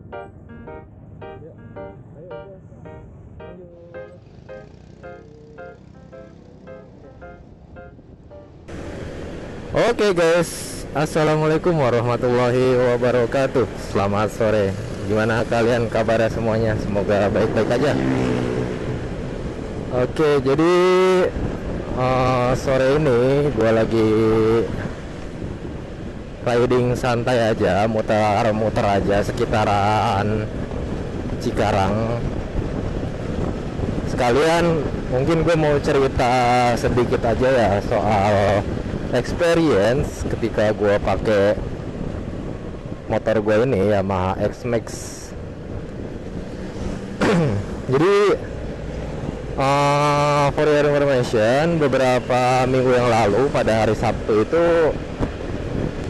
Yuk, ayo guys. Ayo. Oke guys, assalamualaikum warahmatullahi wabarakatuh. Selamat sore. Gimana kalian kabarnya semuanya? Semoga baik-baik aja. Oke, jadi sore ini gue lagi riding santai aja, muter-muter aja sekitaran Cikarang. Sekalian mungkin gue mau cerita sedikit aja ya soal experience ketika gue pakai motor gue ini Yamaha X-Max. Jadi for your information, beberapa minggu yang lalu pada hari Sabtu itu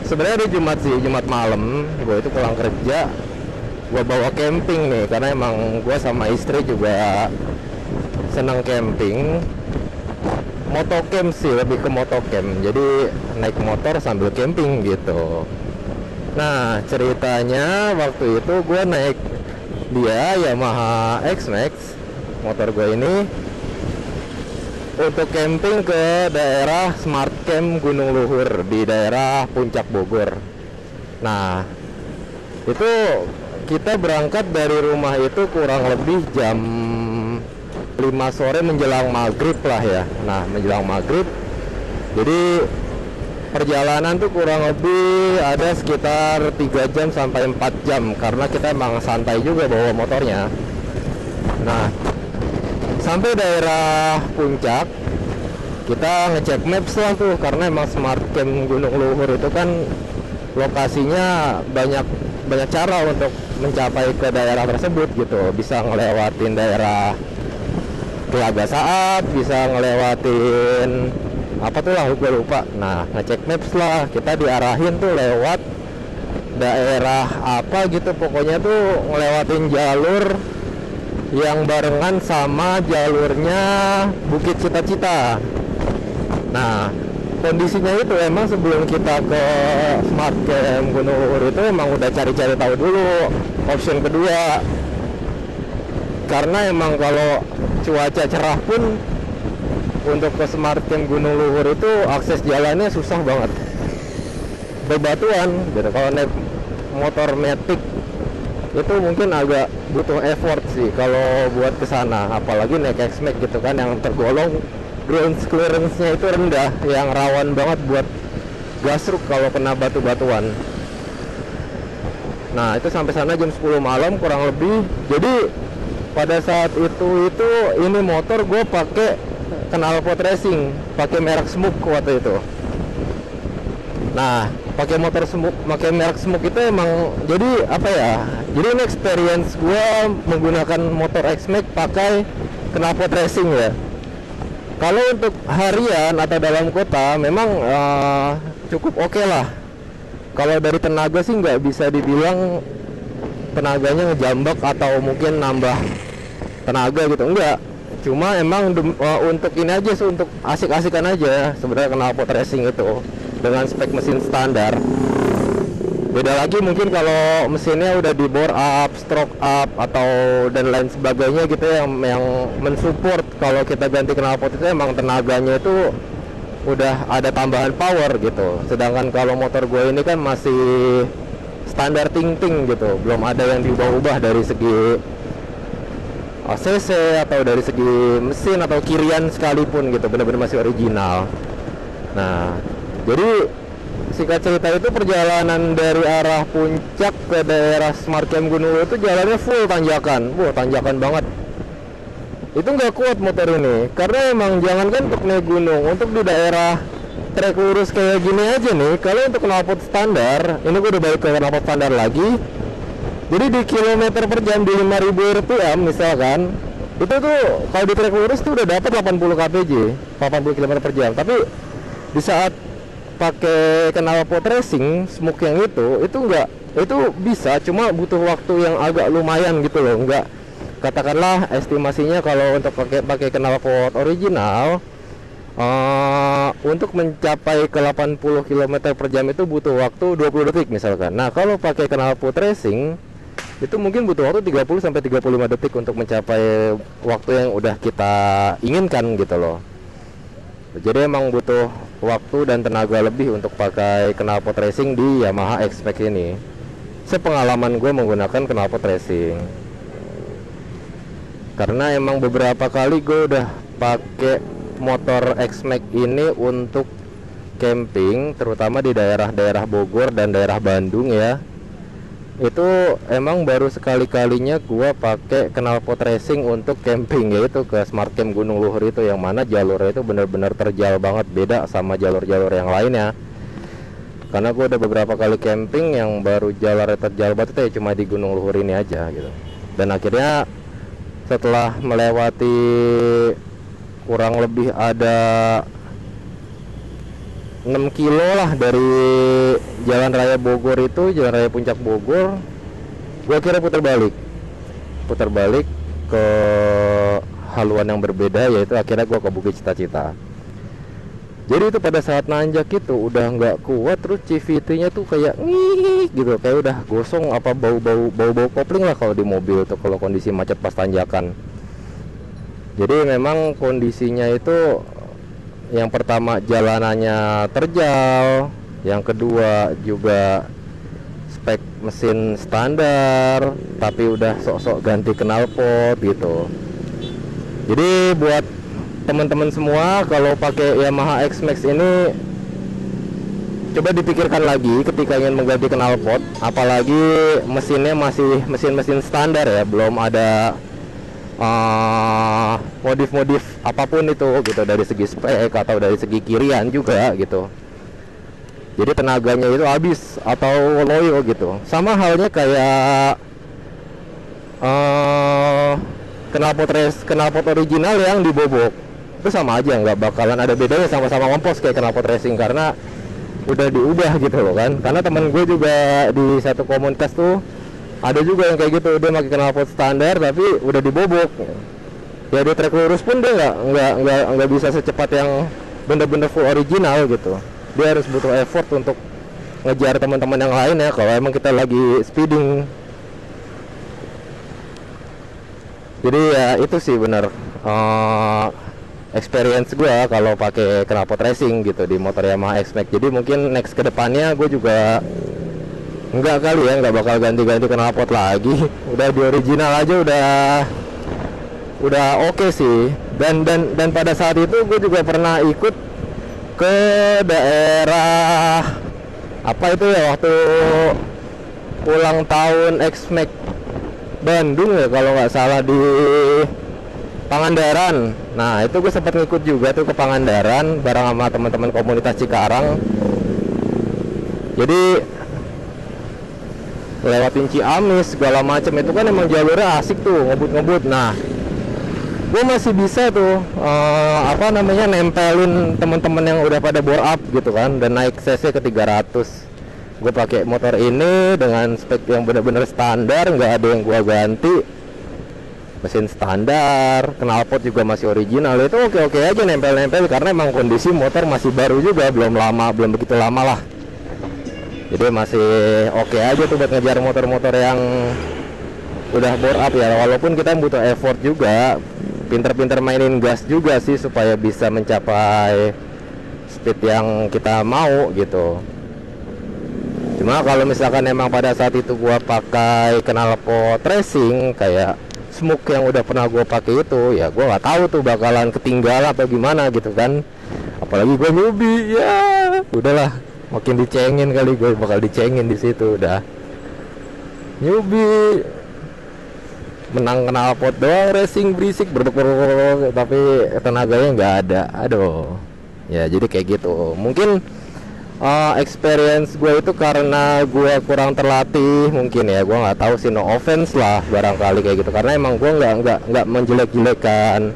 sebenarnya hari Jumat sih, Jumat malam gue itu pulang kerja, gue bawa camping nih karena emang gue sama istri juga senang camping. Motocamp sih, lebih ke motocamp, jadi naik motor sambil camping gitu. Nah ceritanya waktu itu gue naik dia Yamaha X-Max, motor gue ini, untuk camping ke daerah Smart Camp Gunung Luhur di daerah Puncak Bogor. Nah itu kita berangkat dari rumah itu kurang lebih jam 5 sore menjelang maghrib lah ya. Nah menjelang maghrib, jadi perjalanan tuh kurang lebih ada sekitar 3 jam sampai 4 jam karena kita emang santai juga bawa motornya. Nah sampai daerah puncak kita ngecek maps lah tuh, karena emang Smart Camp Gunung Luhur itu kan lokasinya banyak cara untuk mencapai ke daerah tersebut gitu. Bisa ngelewatin daerah Telaga Saat, bisa ngelewatin apa tuh lah, gue lupa. Nah ngecek maps lah, kita diarahin tuh lewat daerah apa gitu, pokoknya tuh ngelewatin jalur yang barengan sama jalurnya Bukit Cita-Cita. Nah kondisinya itu emang sebelum kita ke Smart Camp Gunung Luhur itu emang udah cari-cari tahu dulu option kedua, karena emang kalau cuaca cerah pun untuk ke Smart Camp Gunung Luhur itu akses jalannya susah banget, bebatuan gitu. Kalau naik motor Matic itu mungkin agak butuh effort sih kalau buat ke sana, apalagi naik X-Max gitu kan yang tergolong ground clearance-nya itu rendah, yang rawan banget buat gasruk kalau kena batu-batuan. Nah itu sampai sana jam 10 malam kurang lebih. Jadi pada saat itu ini motor gue pakai knalpot racing, pakai merek Smoke waktu itu. Nah pakai motor Smoke, pakai merek Smoke itu emang jadi apa ya, jadi ini experience gue menggunakan motor X-Max pakai knalpot racing ya. Kalau untuk harian atau dalam kota memang cukup oke lah. Kalau dari tenaga sih nggak bisa dibilang tenaganya ngejambak atau mungkin nambah tenaga gitu, enggak. Cuma emang untuk ini aja sih, untuk asik-asikan aja sebenarnya knalpot racing itu dengan spek mesin standar. Beda lagi mungkin kalau mesinnya udah di bore up, stroke up atau dan lain sebagainya gitu yang mensupport kalau kita ganti knalpot itu emang tenaganya itu udah ada tambahan power gitu. Sedangkan kalau motor gue ini kan masih standar ting-ting gitu, belum ada yang diubah-ubah dari segi cc atau dari segi mesin atau kirian sekalipun gitu, bener-bener masih original. Nah jadi singkat cerita itu perjalanan dari arah puncak ke daerah Smart Camp Gunung Luhur itu jalannya full tanjakan, tanjakan banget. Itu nggak kuat motor ini, karena emang jangankan untuk naik gunung, untuk di daerah trek lurus kayak gini aja nih, kalau untuk knalpot standar, ini gue udah balik ke knalpot standar lagi. Jadi di kilometer per jam di 5000 rpm misalkan, itu tuh kalau di trek lurus tuh udah dapat 80 kpj, 80 km per jam. Tapi di saat pakai knalpot racing Smoke yang itu enggak, itu bisa, cuma butuh waktu yang agak lumayan gitu loh. Enggak, katakanlah estimasinya kalau untuk pakai knalpot original untuk mencapai ke 80 km per jam itu butuh waktu 20 detik misalkan. Nah kalau pakai knalpot racing itu mungkin butuh waktu 30 sampai 35 detik untuk mencapai waktu yang udah kita inginkan gitu loh. Jadi emang butuh waktu dan tenaga lebih untuk pakai knalpot racing di Yamaha X-Max ini. Sepengalaman gue menggunakan knalpot racing, karena emang beberapa kali gue udah pakai motor X-Max ini untuk camping, terutama di daerah-daerah Bogor dan daerah Bandung ya. Itu emang baru sekali-kalinya gua pakai knalpot racing untuk camping, yaitu ke Smart Camp Gunung Luhur itu, yang mana jalurnya itu benar-benar terjal banget, beda sama jalur-jalur yang lainnya. Karena gua udah beberapa kali camping yang baru jalur terjal banget itu ya cuma di Gunung Luhur ini aja gitu. Dan akhirnya setelah melewati kurang lebih ada 6 kilo lah dari Jalan Raya Bogor itu, Jalan Raya Puncak Bogor, gue kira putar balik ke haluan yang berbeda, yaitu akhirnya gue ke Bukit Cita-Cita. Jadi itu pada saat nanjak itu udah nggak kuat, terus CVT-nya tuh kayak ngik gitu, kayak udah gosong, apa bau kopling lah kalau di mobil tuh kalau kondisi macet pas tanjakan. Jadi memang kondisinya itu, yang pertama jalanannya terjal, yang kedua juga spek mesin standar tapi udah sok-sok ganti knalpot gitu. Jadi buat teman-teman semua, kalau pakai Yamaha X-Max ini coba dipikirkan lagi ketika ingin mengganti knalpot, apalagi mesinnya masih mesin standar ya, belum ada modif-modif apapun itu gitu, dari segi spek atau dari segi kirian juga gitu. Jadi tenaganya itu habis atau loyo gitu. Sama halnya kayak knalpot original yang dibobok, itu sama aja, nggak bakalan ada bedanya, sama-sama ngompos kayak knalpot racing, karena udah diubah gitu loh kan. Karena temen gue juga di satu komunitas tuh ada juga yang kayak gitu, dia pakai knalpot standar tapi udah dibobok. Ya di trek lurus pun dia nggak bisa secepat yang bener-bener full original gitu. Dia harus butuh effort untuk ngejar teman-teman yang lain ya, kalau emang kita lagi speeding. Jadi ya itu sih bener experience gue kalau pakai knalpot racing gitu di motor Yamaha X-Max. Jadi mungkin next kedepannya gue juga enggak kali ya, nggak bakal ganti-ganti knalpot lagi. Udah di original aja udah oke sih. Dan pada saat itu gue juga pernah ikut ke daerah apa itu ya, waktu ulang tahun X-Max Bandung ya kalau nggak salah, di Pangandaran. Nah itu gue sempat ngikut juga tuh ke Pangandaran bareng sama teman-teman komunitas Cikarang. Jadi lewatin Ciamis segala macam itu kan emang jalurnya asik tuh, ngebut. Nah gue masih bisa tuh nempelin teman-teman yang udah pada bore up gitu kan, dan naik cc ke 300. Gue pakai motor ini dengan spek yang bener-bener standar, nggak ada yang gue ganti, mesin standar, knalpot juga masih original. Itu oke aja nempel-nempel, karena emang kondisi motor masih baru juga, belum begitu lama lah. Jadi masih oke aja tuh buat ngejar motor-motor yang udah bore up ya. Walaupun kita butuh effort juga, pinter-pinter mainin gas juga sih supaya bisa mencapai speed yang kita mau gitu. Cuma kalau misalkan emang pada saat itu gua pakai knalpot racing kayak Smoke yang udah pernah gua pakai itu, ya gua nggak tahu tuh bakalan ketinggalan atau gimana gitu kan. Apalagi gua newbie, ya udahlah, makin dicengin kali, gue bakal dicengin di situ. Udah newbie menang knalpot doang, racing berisik berdek, tapi tenaganya nggak ada. Aduh ya, jadi kayak gitu. Mungkin experience gue itu karena gue kurang terlatih mungkin ya, gue nggak tahu sih, no offense lah barangkali kayak gitu, karena emang gue nggak menjelek-jelekan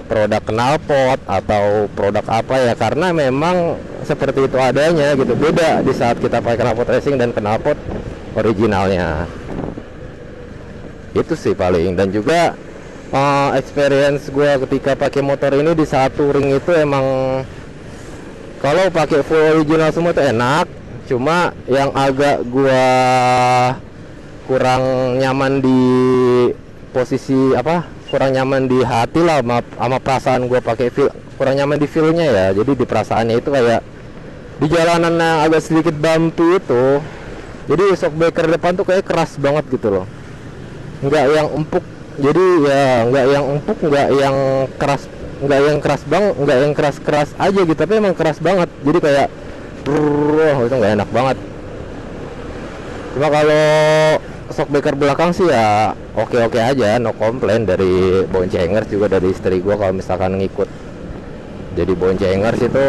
produk knalpot atau produk apa ya, karena memang seperti itu adanya gitu. Beda di saat kita pakai knalpot racing dan knalpot originalnya. Itu sih paling. Dan juga experience gue ketika pakai motor ini di saat touring itu, emang kalau pakai full original semua itu enak. Cuma yang agak gue kurang nyaman di posisi apa, kurang nyaman di hati lah sama perasaan gue pakai feel, kurang nyaman di feelnya ya. Jadi di perasaannya itu kayak di jalanan yang agak sedikit bumpy itu, jadi shockbreaker depan tuh kayak keras banget gitu loh, nggak yang empuk. Jadi ya nggak yang empuk, nggak yang keras, nggak yang keras banget, nggak yang keras aja gitu, tapi emang keras banget. Jadi kayak itu nggak enak banget. Cuma kalau shockbreaker belakang sih ya oke aja, no komplain dari boncengers juga, dari istri gua kalau misalkan ngikut jadi boncengers itu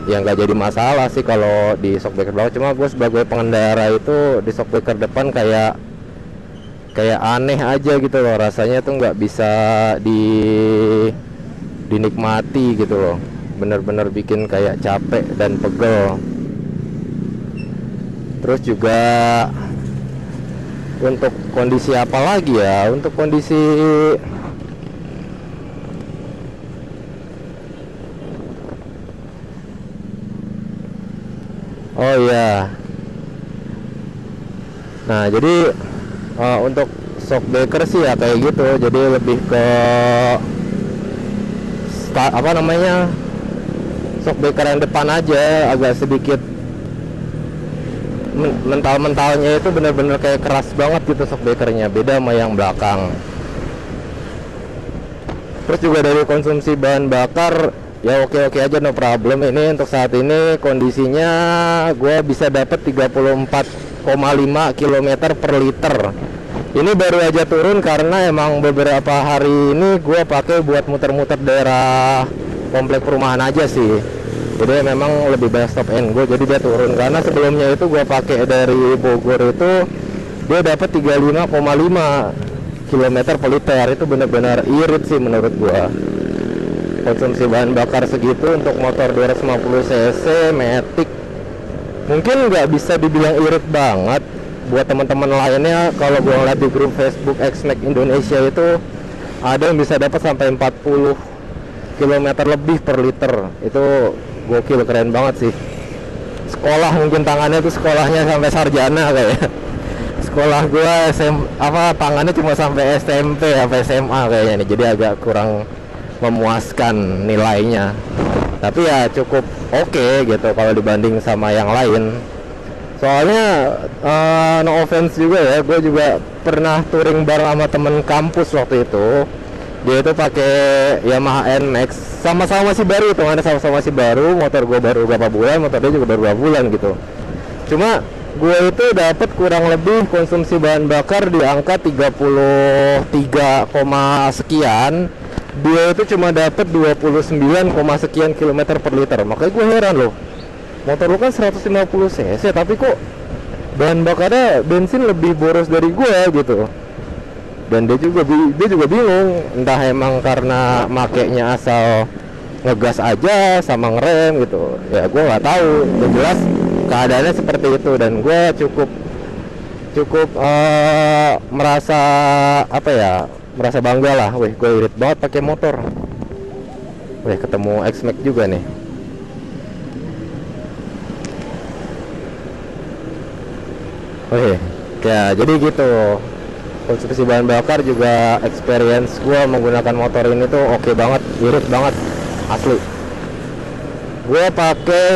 ya nggak jadi masalah sih kalau di shockbreaker belakang. Cuma gue sebagai pengendara itu di shockbreaker depan kayak aneh aja gitu loh, rasanya tuh nggak bisa dinikmati gitu loh, bener-bener bikin kayak capek dan pegel. Terus juga untuk kondisi apa lagi ya, untuk kondisi oh iya, nah jadi untuk shockbreaker sih ya kayak gitu, jadi lebih ke apa namanya, shockbreaker yang depan aja agak sedikit mentalnya itu bener-bener kayak keras banget gitu shockbreakernya, beda sama yang belakang. Terus juga dari konsumsi bahan bakar ya oke aja, no problem. Ini untuk saat ini kondisinya gue bisa dapat 34,5 km per liter. Ini baru aja turun karena emang beberapa hari ini gue pakai buat muter-muter daerah komplek perumahan aja sih. Jadi memang lebih banyak stop and go, jadi dia turun. Karena sebelumnya itu gue pakai dari Bogor itu dia dapat 35,5 km per liter. Itu benar-benar irit sih menurut gue. Konsumsi bahan bakar segitu untuk motor 250 cc Matic mungkin nggak bisa dibilang irit banget. Buat teman-teman lainnya, kalau gue ngeliat di grup Facebook XMAX Indonesia itu ada yang bisa dapat sampai 40 km lebih per liter. Itu gokil, keren banget sih. Sekolah mungkin tangannya tuh sekolahnya sampai sarjana kayak. Sekolah gue tangannya cuma sampai SMP sampai SMA kayaknya nih. Jadi agak kurang memuaskan nilainya. Tapi ya cukup oke gitu kalau dibanding sama yang lain. Soalnya no offense juga ya, gue juga pernah touring bareng sama temen kampus waktu itu. Dia itu pakai Yamaha NMAX, sama-sama masih baru, hitungannya sama-sama masih baru. Motor gue baru berapa bulan, motor dia juga baru 2 bulan gitu. Cuma gue itu dapat kurang lebih konsumsi bahan bakar di angka 33, sekian. Dia itu cuma dapat 29, sekian kilometer per liter. Makanya gue heran loh, motor lu kan 150 cc tapi kok bahan bakarnya bensin lebih boros dari gue gitu. Dan dia juga bingung, entah emang karena makainya asal ngegas aja sama ngerem gitu ya, gue nggak tahu. Yang jelas keadaannya seperti itu, dan gue cukup merasa apa ya, merasa bangga lah. Wih, gue irit banget pakai motor. Wih, ketemu XMAX juga nih. Wih, ya jadi gitu. Konsumsi bahan bakar juga experience gue menggunakan motor ini tuh oke banget, irit banget asli. Gue pakai,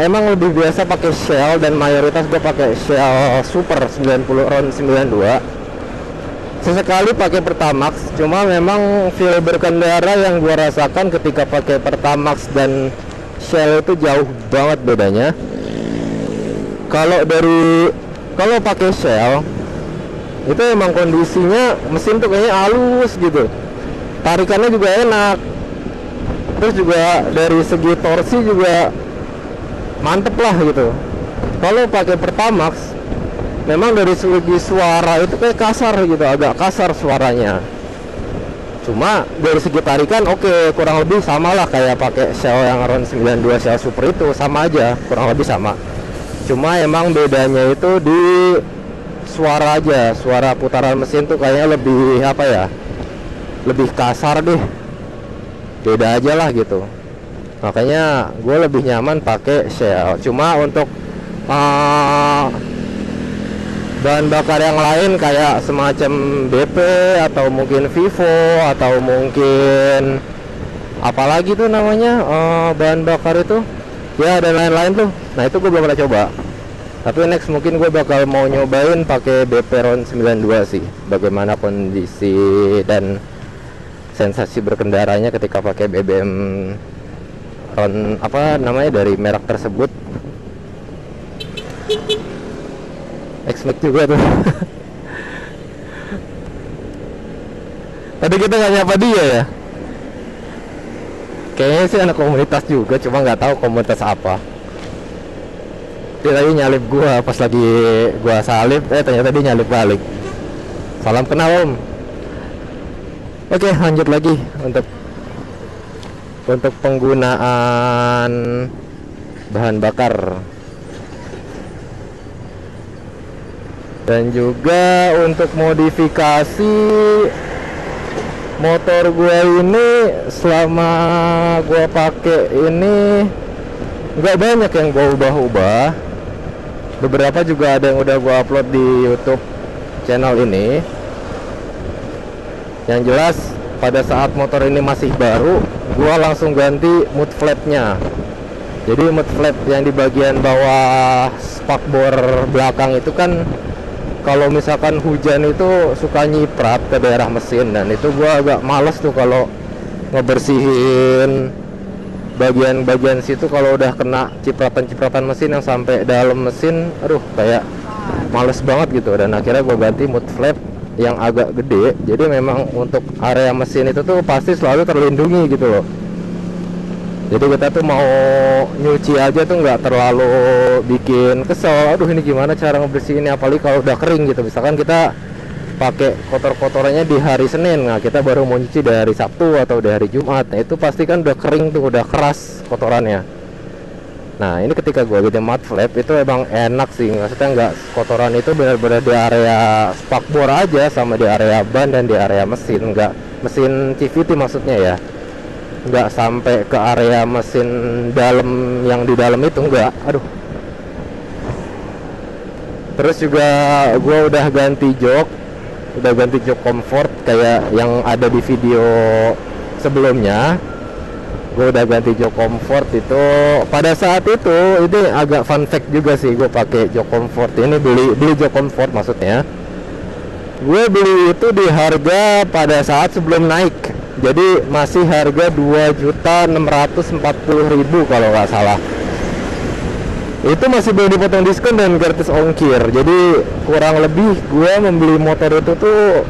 emang lebih biasa pakai Shell, dan mayoritas gue pakai Shell Super 90 round 92. Sesekali pakai Pertamax, cuma memang feel berkendara yang gue rasakan ketika pakai Pertamax dan Shell itu jauh banget bedanya. Kalau pakai Shell itu emang kondisinya mesin tuh kayaknya halus gitu, tarikannya juga enak, terus juga dari segi torsi juga mantep lah gitu. Kalau pakai Pertamax memang dari segi suara itu kayak kasar gitu, agak kasar suaranya. Cuma dari segi tarikan oke, kurang lebih sama lah kayak pakai Shell yang Round 92 Shell Super itu, sama aja, kurang lebih sama. Cuma emang bedanya itu di suara aja, suara putaran mesin tuh kayaknya lebih apa ya, lebih kasar deh, beda aja lah gitu. Makanya gue lebih nyaman pakai Shell. Cuma untuk bahan bakar yang lain kayak semacam BP atau mungkin Vivo atau mungkin apalagi tuh namanya bahan bakar itu ya, dan lain-lain tuh. Nah itu gue belum pernah coba, tapi next mungkin gue bakal mau nyobain pakai BP RON 92 sih, bagaimana kondisi dan sensasi berkendaranya ketika pakai BBM RON apa namanya dari merek tersebut. X-Max juga tuh. Tadi kita nggak nyapa dia ya. Kayaknya sih anak komunitas juga, cuma nggak tahu komunitas apa. Dia lagi nyalip gua pas lagi gua salip, ternyata dia nyalip balik. Salam kenal om. Oke, lanjut lagi untuk penggunaan bahan bakar. Dan juga untuk modifikasi motor gue ini, selama gue pakai ini nggak banyak yang gue ubah-ubah. Beberapa juga ada yang udah gue upload di YouTube channel ini. Yang jelas pada saat motor ini masih baru, gue langsung ganti mud flapnya. Jadi mud flap yang di bagian bawah spakbor belakang itu kan kalau misalkan hujan itu suka nyiprat ke daerah mesin, dan itu gua agak males tuh kalau ngebersihin bagian-bagian situ kalau udah kena cipratan-cipratan mesin yang sampai dalam mesin. Aduh, kayak males banget gitu. Dan akhirnya gua ganti mud flap yang agak gede, jadi memang untuk area mesin itu tuh pasti selalu terlindungi gitu loh. Jadi kita tuh mau nyuci aja tuh nggak terlalu bikin kesel. Aduh, ini gimana cara ngebersihinnya, apalagi kalau udah kering gitu. Misalkan kita pakai kotor-kotorannya di hari Senin, nah kita baru mau nyuci di hari Sabtu atau di hari Jumat, nah itu pasti kan udah kering tuh, udah keras kotorannya. Nah ini ketika gue ganti mud flap itu emang enak sih, maksudnya nggak, kotoran itu benar-benar di area spakbor aja, sama di area ban dan di area mesin, nggak mesin CVT maksudnya ya, nggak sampai ke area mesin dalam yang di dalam itu, nggak. Aduh. Terus juga gue udah ganti jok comfort kayak yang ada di video sebelumnya. Gue udah ganti jok comfort itu. Pada saat itu ini agak fun fact juga sih, gue pakai jok comfort ini, beli jok comfort maksudnya. Gue beli itu di harga pada saat sebelum naik. Jadi masih harga 2.640.000 kalau nggak salah. Itu masih belum dipotong diskon dan gratis ongkir. Jadi kurang lebih gue membeli motor itu tuh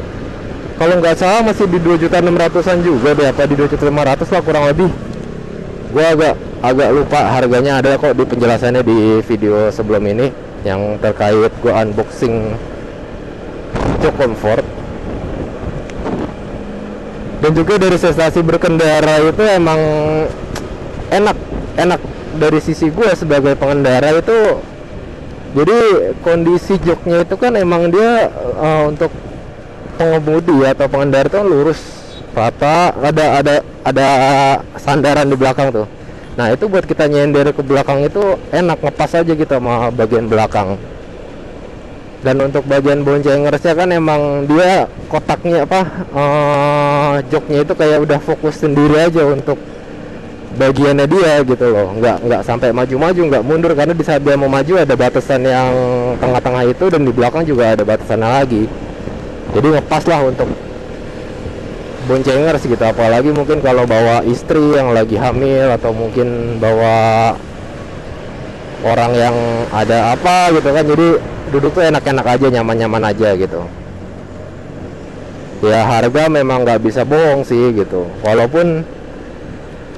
kalau nggak salah masih di 2.600.000-an juga deh, apa di 2.500.000 lah kurang lebih. Gue agak lupa harganya, ada kok di penjelasannya di video sebelum ini yang terkait gue unboxing jok comfort. Dan juga dari sensasi berkendara itu emang enak dari sisi gue sebagai pengendara itu. Jadi kondisi joknya itu kan emang dia untuk pengemudi atau pengendara itu kan lurus rata, ada sandaran di belakang tuh. Nah itu buat kita nyender ke belakang itu enak, ngepas aja gitu sama bagian belakang. Dan untuk bagian boncengersnya kan emang dia kotaknya joknya itu kayak udah fokus sendiri aja untuk bagiannya dia gitu loh, nggak sampai maju-maju, nggak mundur, karena di saat dia mau maju ada batasan yang tengah-tengah itu, dan di belakang juga ada batasannya lagi. Jadi ngepas lah untuk boncengers gitu, apalagi mungkin kalau bawa istri yang lagi hamil atau mungkin bawa orang yang ada apa gitu kan, jadi duduk tuh enak-enak aja, nyaman-nyaman aja gitu. Ya harga memang nggak bisa bohong sih gitu, walaupun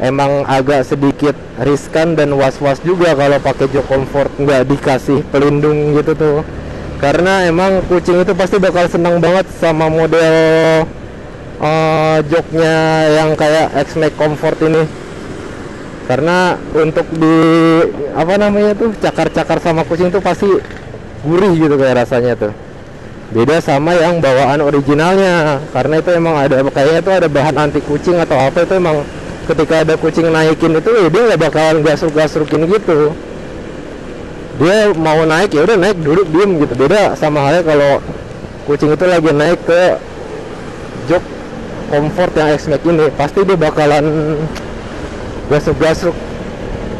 emang agak sedikit riskan dan was-was juga kalau pakai jok comfort nggak dikasih pelindung gitu tuh, karena emang kucing itu pasti bakal senang banget sama model joknya yang kayak X-Max Comfort ini, karena untuk di cakar-cakar sama kucing tuh pasti gurih gitu kayak rasanya tuh. Beda sama yang bawaan originalnya, karena itu emang ada kayaknya itu ada bahan anti kucing atau apa, itu emang ketika ada kucing naikin itu dia nggak bakalan gasruk-gasrukin gitu. Dia mau naik ya udah naik, duduk diem gitu. Beda sama halnya kalau kucing itu lagi naik ke jok comfort yang X-Max ini, pasti dia bakalan gasuk-gasuk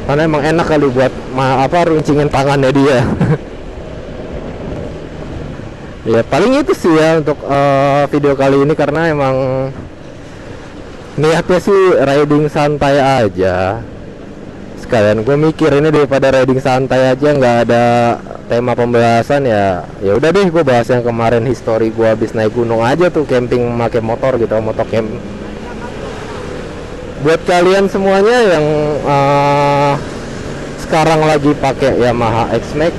karena emang enak kali buat runcingin tangannya dia. Ya paling itu sih ya untuk video kali ini, karena emang niatnya sih riding santai aja. Sekalian gue mikir ini daripada riding santai aja nggak ada tema pembahasan, ya udah deh gue bahas yang kemarin, history gue habis naik gunung aja tuh, camping pakai motor gitu, motor camp. Buat kalian semuanya yang sekarang lagi pakai Yamaha X-Max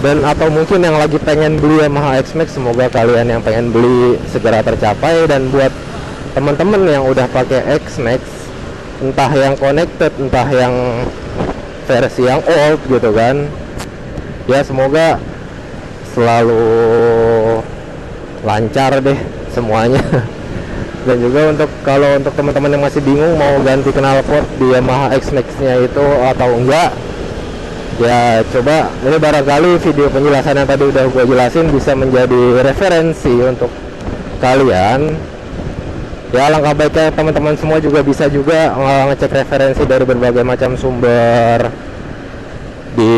dan atau mungkin yang lagi pengen beli Yamaha X-Max, semoga kalian yang pengen beli segera tercapai. Dan buat teman-teman yang udah pakai X-Max, entah yang connected entah yang versi yang old gitu kan, ya semoga selalu lancar deh semuanya. Dan juga kalau untuk teman-teman yang masih bingung mau ganti knalpot di Yamaha X-Max nya itu atau enggak, ya coba ini barangkali video penjelasan yang tadi udah gue jelasin bisa menjadi referensi untuk kalian. Ya alangkah baiknya teman-teman semua juga bisa juga ngecek referensi dari berbagai macam sumber di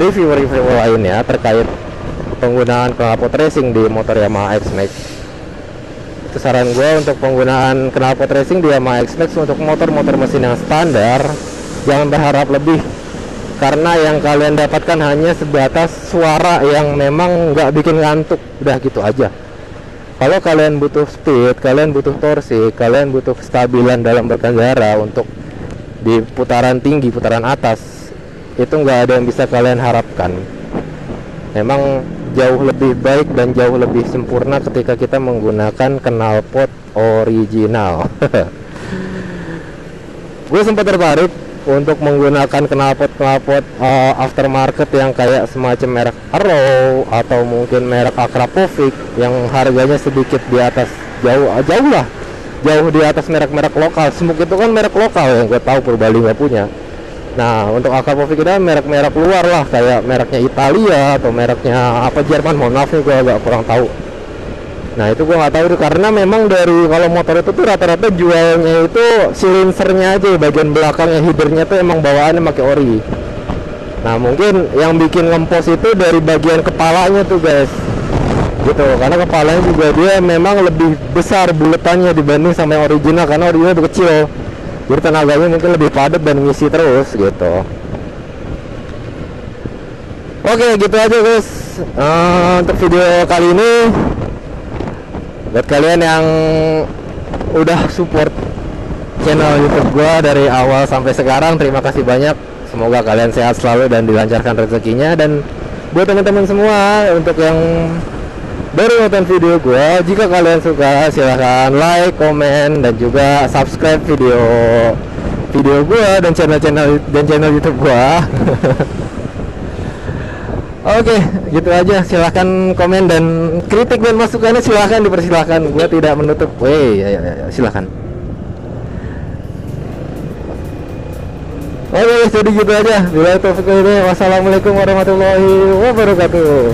review-review lainnya terkait penggunaan knalpot racing di motor Yamaha X-Max. Itu saran gue untuk penggunaan knalpot racing di Yamaha X-Max. Untuk motor-motor mesin yang standar jangan berharap lebih, karena yang kalian dapatkan hanya sebatas suara yang memang nggak bikin ngantuk, udah gitu aja. Kalau kalian butuh speed, kalian butuh torsi, kalian butuh kestabilan dalam berkendara untuk di putaran tinggi, putaran atas, itu nggak ada yang bisa kalian harapkan. Memang jauh lebih baik dan jauh lebih sempurna ketika kita menggunakan knalpot original. Gue sempat tertarik untuk menggunakan knalpot aftermarket yang kayak semacam merek Arrow atau mungkin merek Akrapovic yang harganya sedikit di atas, jauh di atas merek-merek lokal. Smoke itu kan merek lokal yang gue tahu Purbali nggak punya. Nah untuk Akrapovic itu merek-merek luar lah, kayak mereknya Italia atau mereknya apa Jerman, mohon maaf nih gue agak kurang tahu. Nah itu gue nggak tahu tuh, karena memang dari kalau motor itu tuh rata-rata jualnya itu silinsernya aja, bagian belakangnya headernya tuh emang bawaannya pakai ori. Nah mungkin yang bikin ngempos itu dari bagian kepalanya tuh guys, gitu, karena kepalanya juga dia memang lebih besar buletannya dibanding sama yang original, karena original lebih kecil, jadi tenaganya mungkin lebih padat dan ngisi terus gitu. Oke gitu aja guys untuk video kali ini. Buat kalian yang udah support channel YouTube gua dari awal sampai sekarang, terima kasih banyak. Semoga kalian sehat selalu dan dilancarkan rezekinya. Dan buat teman-teman semua untuk yang baru nonton video gua, jika kalian suka silahkan like, komen, dan juga subscribe video gua dan channel YouTube gua. Oke, gitu aja. Silahkan komen dan kritik dan masukannya silahkan dipersilahkan. Gue tidak menutup. Ya, silahkan. Oke, jadi gitu aja. Wassalamualaikum warahmatullahi wabarakatuh.